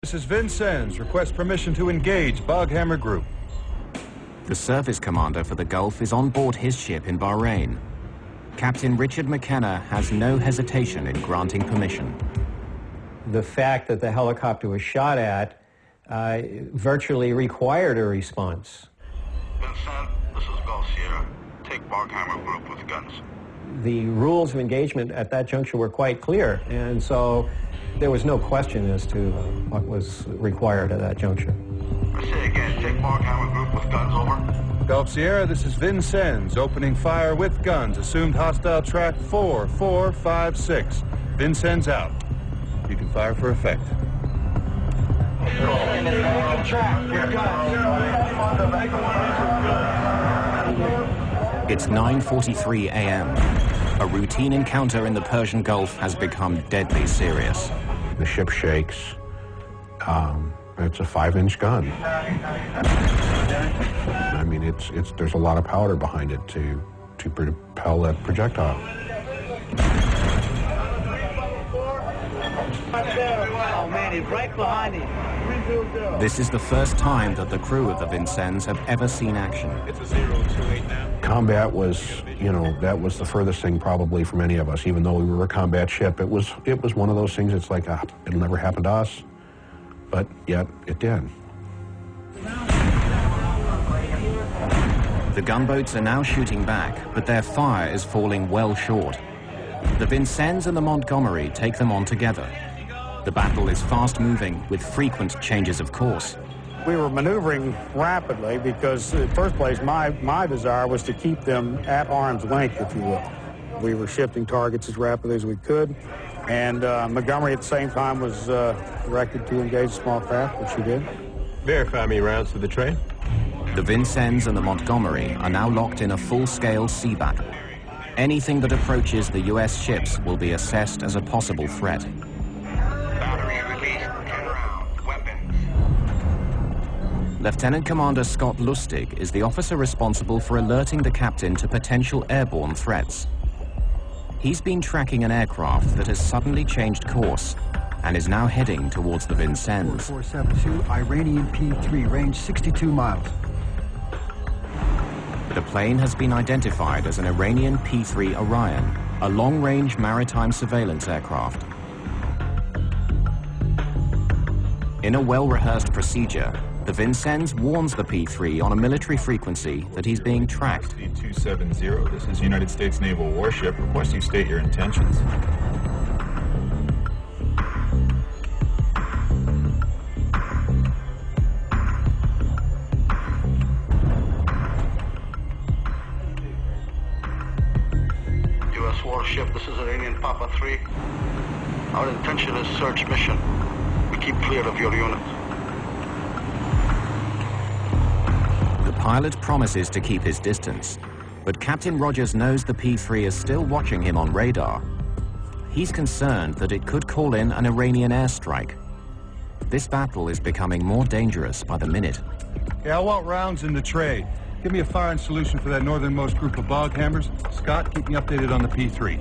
This is Vincennes. Request permission to engage Boghammer Group. The service commander for the Gulf is on board his ship in Bahrain. Captain Richard McKenna has no hesitation in granting permission. The fact that the helicopter was shot at virtually required a response. Vincent, this is Gulf Sierra. Take Boghammer Group with guns. The rules of engagement at that juncture were quite clear, and so there was no question as to what was required at that juncture. I say again, take Boghammer Group with guns, over. Gulf Sierra, this is Vincennes. Opening fire with guns. Assumed hostile track 4456. Vincennes out. You can fire for effect. It's 9:43 a.m. A routine encounter in the Persian Gulf has become deadly serious. The ship shakes. It's a 5-inch gun. I mean, there's a lot of powder behind it to propel that projectile. Oh man, he's right behind him. This is the first time that the crew of the Vincennes have ever seen action. It's a 028 now. Combat was, that was the furthest thing probably from any of us. Even though we were a combat ship, it was one of those things. It's like it'll never happen to us, but yet it did. The gunboats are now shooting back, but their fire is falling well short. The Vincennes and the Montgomery take them on together. The battle is fast-moving with frequent changes of course. We were maneuvering rapidly because, in the first place, my desire was to keep them at arm's length, if you will. We were shifting targets as rapidly as we could, and Montgomery at the same time was directed to engage small craft, which she did. Verify me rounds to the train. The Vincennes and the Montgomery are now locked in a full-scale sea battle. Anything that approaches the U.S. ships will be assessed as a possible threat. Battery released, 10 rounds, weapons. Lieutenant Commander Scott Lustig is the officer responsible for alerting the captain to potential airborne threats. He's been tracking an aircraft that has suddenly changed course and is now heading towards the Vincennes. 4472, Iranian P-3, range 62 miles. The plane has been identified as an Iranian P-3 Orion, a long-range maritime surveillance aircraft. In a well-rehearsed procedure, the Vincennes warns the P-3 on a military frequency that he's being tracked. 270, this is United States Naval warship. Request you state your intentions. U.S. warship, this is Iranian Papa 3. Our intention is search mission. We keep clear of your unit. The pilot promises to keep his distance, but Captain Rogers knows the P-3 is still watching him on radar. He's concerned that it could call in an Iranian airstrike. This battle is becoming more dangerous by the minute. Yeah, I want rounds in the tray. Give me a firing solution for that northernmost group of Boghammers. Scott, keep me updated on the P-3.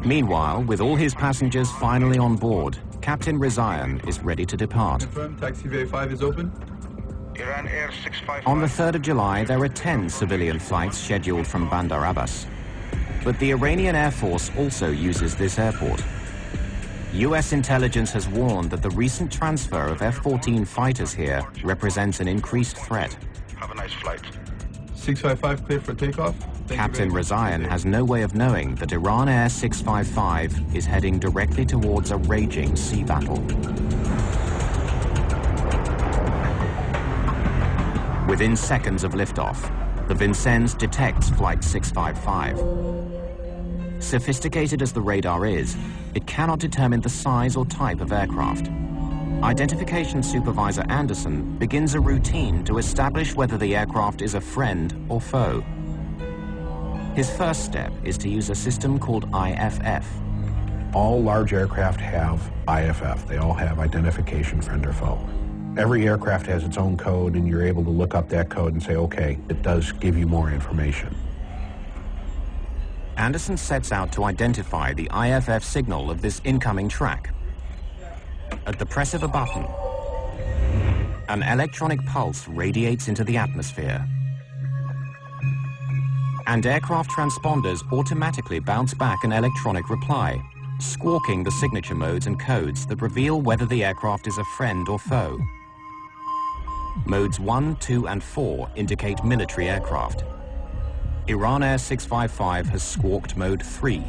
Meanwhile, with all his passengers finally on board, Captain Rizayan is ready to depart. Confirm, taxi V5 is open. Iran Air 655. On the 3rd of July, there are 10 civilian flights scheduled from Bandar Abbas. But the Iranian Air Force also uses this airport. U.S. intelligence has warned that the recent transfer of F-14 fighters here represents an increased threat. Have a nice flight. 655 clear for takeoff. Captain Rizayan has no way of knowing that Iran Air 655 is heading directly towards a raging sea battle. Within seconds of liftoff, the Vincennes detects Flight 655. Sophisticated as the radar is, it cannot determine the size or type of aircraft. Identification Supervisor Anderson begins a routine to establish whether the aircraft is a friend or foe. His first step is to use a system called IFF. All large aircraft have IFF. They all have identification friend or foe. Every aircraft has its own code, and you're able to look up that code and say, okay, it does give you more information. Anderson sets out to identify the IFF signal of this incoming track. At the press of a button, an electronic pulse radiates into the atmosphere, and aircraft transponders automatically bounce back an electronic reply, squawking the signature modes and codes that reveal whether the aircraft is a friend or foe. Modes 1, 2, and 4 indicate military aircraft. Iran Air 655 has squawked mode 3.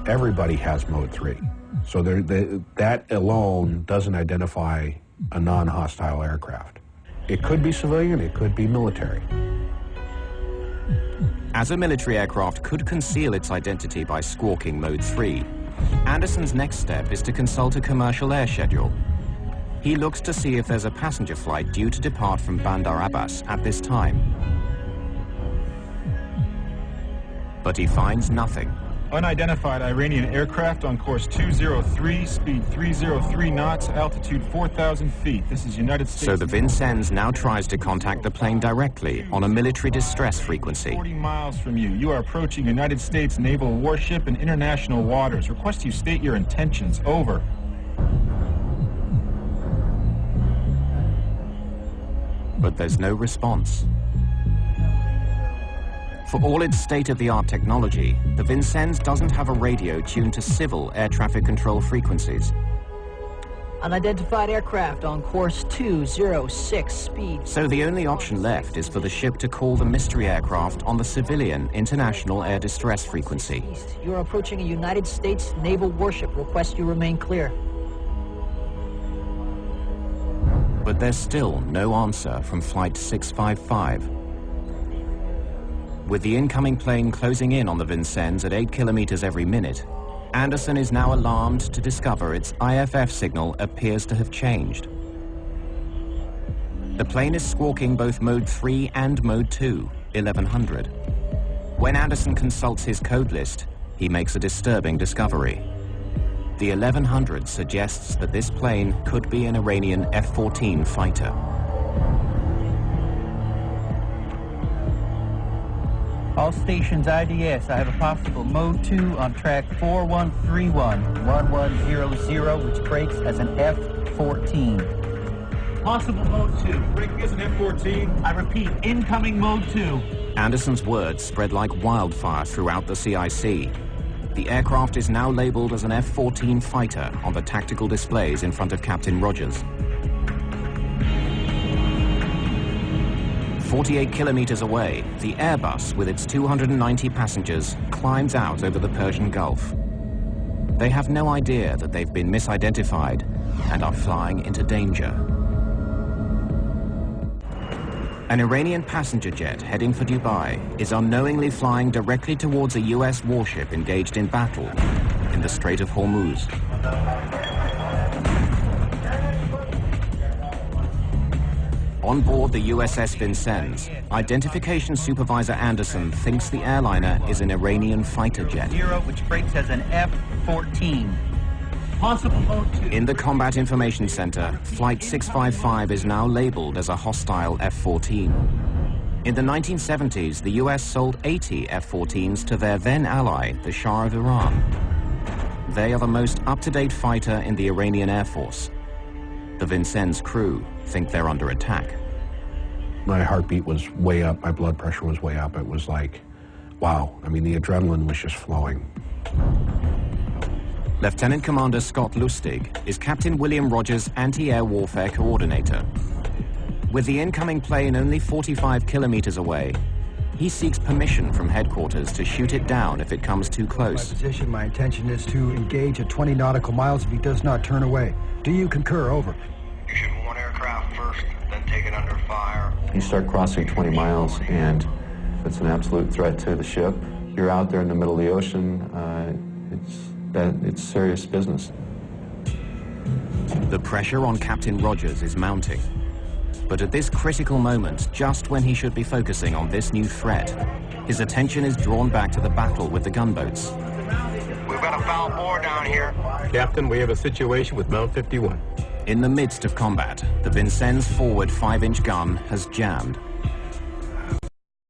Everybody has mode 3. So that alone doesn't identify a non-hostile aircraft. It could be civilian, it could be military. As a military aircraft could conceal its identity by squawking mode 3, Anderson's next step is to consult a commercial air schedule. He looks to see if there's a passenger flight due to depart from Bandar Abbas at this time. But he finds nothing. Unidentified Iranian aircraft on course 203, speed 303 knots, altitude 4,000 feet. This is United States. So the Vincennes now tries to contact the plane directly on a military distress frequency. 40 miles from you. You are approaching United States naval warship in international waters. Request you state your intentions. Over. But there's no response. For all its state-of-the-art technology, the Vincennes doesn't have a radio tuned to civil air traffic control frequencies. Unidentified aircraft on course 206, speed. So the only option left is for the ship to call the mystery aircraft on the civilian international air distress frequency. You're approaching a United States naval warship. Request you remain clear. But there's still no answer from Flight 655. With the incoming plane closing in on the Vincennes at 8 kilometers every minute, Anderson is now alarmed to discover its IFF signal appears to have changed. The plane is squawking both mode 3 and mode 2, 1100. When Anderson consults his code list, he makes a disturbing discovery. The 1100 suggests that this plane could be an Iranian F-14 fighter. All stations IDS, I have a possible mode 2 on track 4131, 1100, which breaks as an F-14. Possible mode 2. Breaking as an F-14. I repeat, incoming mode 2. Anderson's words spread like wildfire throughout the CIC. The aircraft is now labeled as an F-14 fighter on the tactical displays in front of Captain Rogers. 48 kilometers away, the Airbus with its 290 passengers climbs out over the Persian Gulf. They have no idea that they've been misidentified and are flying into danger. An Iranian passenger jet heading for Dubai is unknowingly flying directly towards a US warship engaged in battle in the Strait of Hormuz. On board the USS Vincennes, identification supervisor Anderson thinks the airliner is an Iranian fighter jet. Which breaks as an F-14. Possible mode 2. In the Combat Information Center, Flight 655 is now labeled as a hostile F-14. In the 1970s, the US sold 80 F-14s to their then ally, the Shah of Iran. They are the most up-to-date fighter in the Iranian Air Force. The Vincennes crew think they're under attack. My heartbeat was way up, my blood pressure was way up. It was like, wow. I mean, the adrenaline was just flowing. Lieutenant Commander Scott Lustig is Captain William Rogers' anti-air warfare coordinator. With the incoming plane only 45 kilometers away, he seeks permission from headquarters to shoot it down if it comes too close. My position, my intention is to engage at 20 nautical miles if he does not turn away. Do you concur? Over. You shoot one aircraft first, then take it under fire. You start crossing 20 miles, and it's an absolute threat to the ship. You're out there in the middle of the ocean. It's serious business. The pressure on Captain Rogers is mounting. But at this critical moment, just when he should be focusing on this new threat, his attention is drawn back to the battle with the gunboats. We've got a foul bore down here. Captain, we have a situation with Mount 51. In the midst of combat, the Vincennes' forward 5-inch gun has jammed.